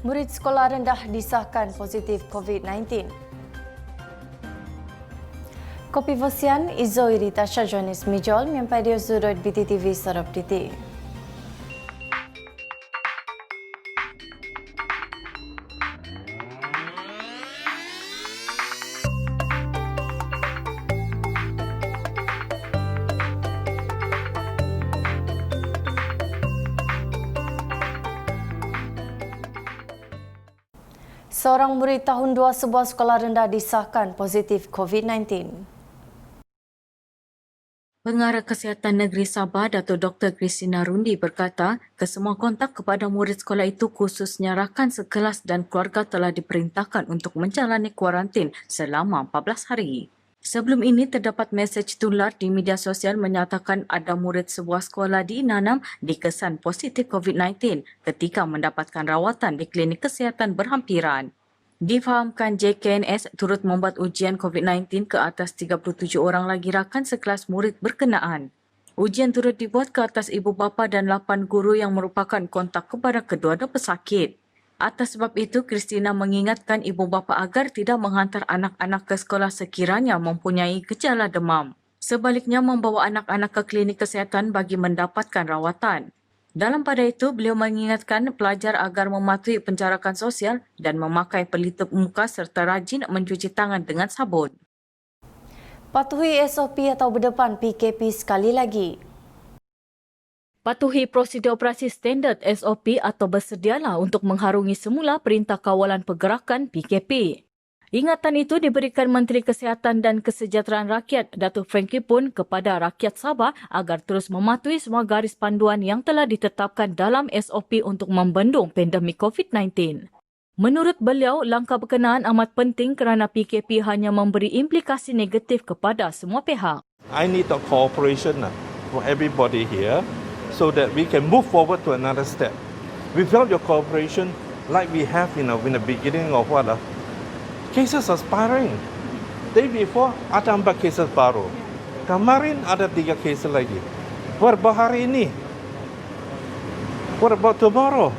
Murid sekolah rendah disahkan positif COVID-19. Kopi Vosian, Izo Irita Shajonis Mijol, Miampai Dio Zurut BTTV Sarap Diti. Seorang murid tahun 2 sebuah sekolah rendah disahkan positif COVID-19. Pengarah Kesihatan Negeri Sabah, Datuk Dr. Christina Rundi berkata, kesemua kontak kepada murid sekolah itu khususnya rakan sekelas dan keluarga telah diperintahkan untuk menjalani kuarantin selama 14 hari. Sebelum ini, terdapat mesej tular di media sosial menyatakan ada murid sebuah sekolah di Inanam dikesan positif COVID-19 ketika mendapatkan rawatan di klinik kesihatan berhampiran. Difahamkan JKNS turut membuat ujian COVID-19 ke atas 37 orang lagi rakan sekelas murid berkenaan. Ujian turut dibuat ke atas ibu bapa dan 8 guru yang merupakan kontak kepada kedua-dua pesakit. Atas sebab itu, Christina mengingatkan ibu bapa agar tidak menghantar anak-anak ke sekolah sekiranya mempunyai gejala demam. Sebaliknya, membawa anak-anak ke klinik kesihatan bagi mendapatkan rawatan. Dalam pada itu, beliau mengingatkan pelajar agar mematuhi penjarakan sosial dan memakai pelitup muka serta rajin mencuci tangan dengan sabun. Patuhi SOP atau berdepan PKP sekali lagi. Patuhi prosedur operasi standard SOP atau bersedialah untuk mengharungi semula Perintah Kawalan Pergerakan PKP. Ingatan itu diberikan Menteri Kesihatan dan Kesejahteraan Rakyat Datuk Frankie Poon kepada rakyat Sabah agar terus mematuhi semua garis panduan yang telah ditetapkan dalam SOP untuk membendung pandemik COVID-19. Menurut beliau, langkah berkenaan amat penting kerana PKP hanya memberi implikasi negatif kepada semua pihak. I need the cooperation from everybody here so that we can move forward to another step. Without your cooperation, like we have in the beginning of cases are spiraling. Day before ada 4 cases baru. Kemarin ada 3 cases lagi. What about hari ini? What about tomorrow?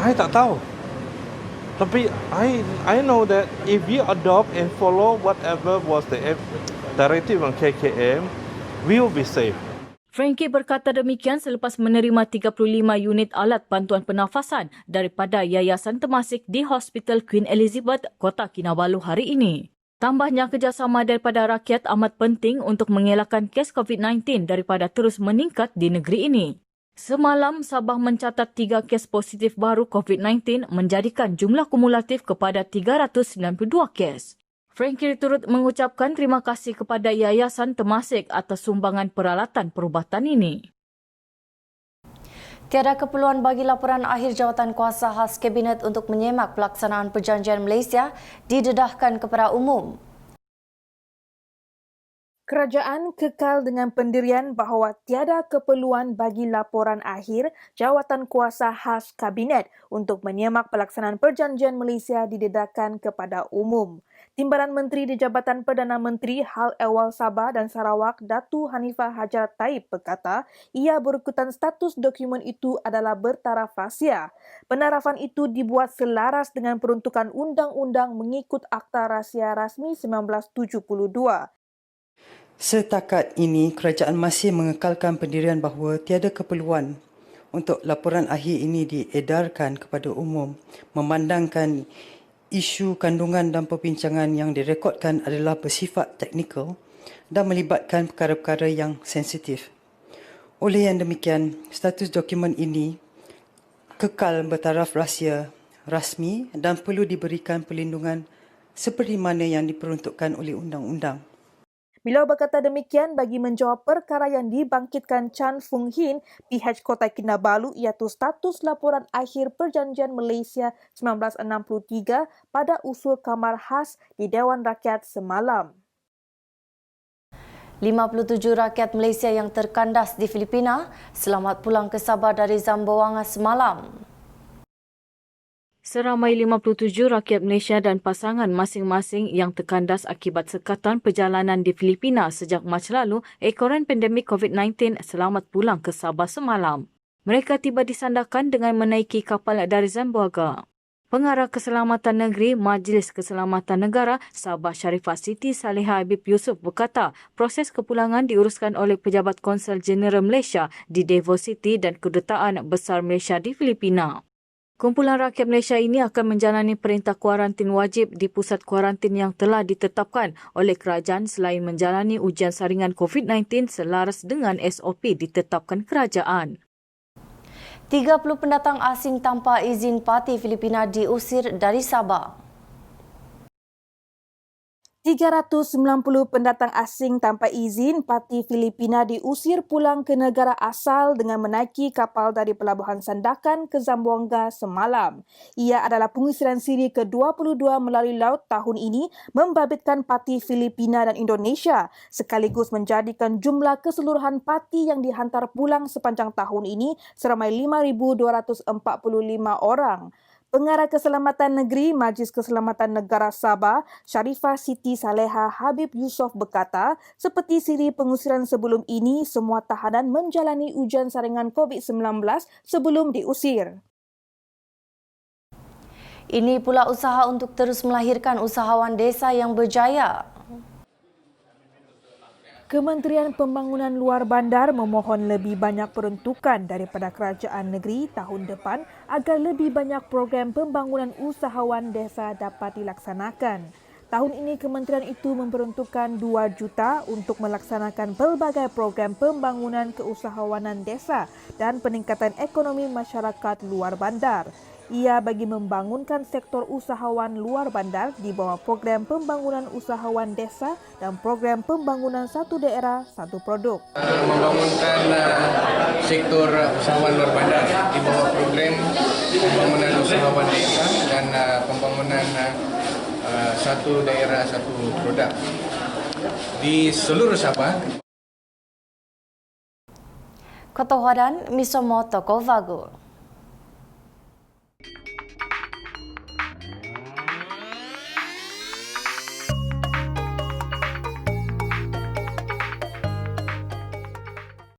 I tak tahu. Tapi I know that if we adopt and follow whatever was the directive on KKM, we will be safe. Frankie berkata demikian selepas menerima 35 unit alat bantuan pernafasan daripada Yayasan Temasek di Hospital Queen Elizabeth, Kota Kinabalu hari ini. Tambahnya, kerjasama daripada rakyat amat penting untuk mengelakkan kes COVID-19 daripada terus meningkat di negeri ini. Semalam, Sabah mencatat 3 kes positif baru COVID-19 menjadikan jumlah kumulatif kepada 392 kes. Frankie turut mengucapkan terima kasih kepada Yayasan Temasek atas sumbangan peralatan perubatan ini. Tiada keperluan bagi laporan akhir jawatan kuasa khas Kabinet untuk menyemak pelaksanaan Perjanjian Malaysia didedahkan kepada umum. Kerajaan kekal dengan pendirian bahawa tiada keperluan bagi laporan akhir jawatan kuasa khas Kabinet untuk menyemak pelaksanaan Perjanjian Malaysia didedahkan kepada umum. Timbalan Menteri di Jabatan Perdana Menteri Hal Ehwal Sabah dan Sarawak, Datu Hanifah Hajarat Taib berkata ia berikutan status dokumen itu adalah bertaraf rahsia. Penarafan itu dibuat selaras dengan peruntukan undang-undang mengikut Akta Rahsia Rasmi 1972. Setakat ini, kerajaan masih mengekalkan pendirian bahawa tiada keperluan untuk laporan akhir ini diedarkan kepada umum, memandangkan isu kandungan dan perbincangan yang direkodkan adalah bersifat teknikal dan melibatkan perkara-perkara yang sensitif. Oleh yang demikian, status dokumen ini kekal bertaraf rahsia rasmi dan perlu diberikan perlindungan seperti mana yang diperuntukkan oleh undang-undang. Beliau berkata demikian bagi menjawab perkara yang dibangkitkan Chan Fung Hin, PH Kota Kinabalu, iaitu status laporan akhir Perjanjian Malaysia 1963 pada usul Kamar Khas di Dewan Rakyat semalam. 57 rakyat Malaysia yang terkandas di Filipina selamat pulang ke Sabah dari Zamboanga semalam. Seramai 57 rakyat Malaysia dan pasangan masing-masing yang terkandas akibat sekatan perjalanan di Filipina sejak Mac lalu ekoran pandemik COVID-19 selamat pulang ke Sabah semalam. Mereka tiba di Sandakan dengan menaiki kapal dari Zamboanga. Pengarah Keselamatan Negeri Majlis Keselamatan Negara Sabah Sharifah Siti Saleha Habib Yusof berkata proses kepulangan diuruskan oleh Pejabat Konsul Jeneral Malaysia di Davao City dan Kedutaan Besar Malaysia di Filipina. Kumpulan rakyat Malaysia ini akan menjalani perintah kuarantin wajib di pusat kuarantin yang telah ditetapkan oleh kerajaan selain menjalani ujian saringan COVID-19 selaras dengan SOP ditetapkan kerajaan. 30 pendatang asing tanpa izin parti Filipina diusir dari Sabah. 390 pendatang asing tanpa izin parti Filipina diusir pulang ke negara asal dengan menaiki kapal dari Pelabuhan Sandakan ke Zamboanga semalam. Ia adalah pengusiran siri ke-22 melalui laut tahun ini membabitkan parti Filipina dan Indonesia sekaligus menjadikan jumlah keseluruhan parti yang dihantar pulang sepanjang tahun ini seramai 5,245 orang. Pengarah Keselamatan Negeri Majlis Keselamatan Negara Sabah, Sharifah Siti Saleha Habib Yusof berkata, seperti siri pengusiran sebelum ini, semua tahanan menjalani ujian saringan COVID-19 sebelum diusir. Ini pula usaha untuk terus melahirkan usahawan desa yang berjaya. Kementerian Pembangunan Luar Bandar memohon lebih banyak peruntukan daripada kerajaan negeri tahun depan agar lebih banyak program pembangunan usahawan desa dapat dilaksanakan. Tahun ini kementerian itu memperuntukkan 2 juta untuk melaksanakan pelbagai program pembangunan keusahawanan desa dan peningkatan ekonomi masyarakat luar bandar. Ia bagi membangunkan sektor usahawan luar bandar di bawah program pembangunan usahawan desa dan program pembangunan satu daerah, satu produk. Membangunkan sektor usahawan luar bandar di bawah program pembangunan usahawan desa dan pembangunan satu daerah, satu produk di seluruh Sabah. Kotohadan Misomo Tokovago.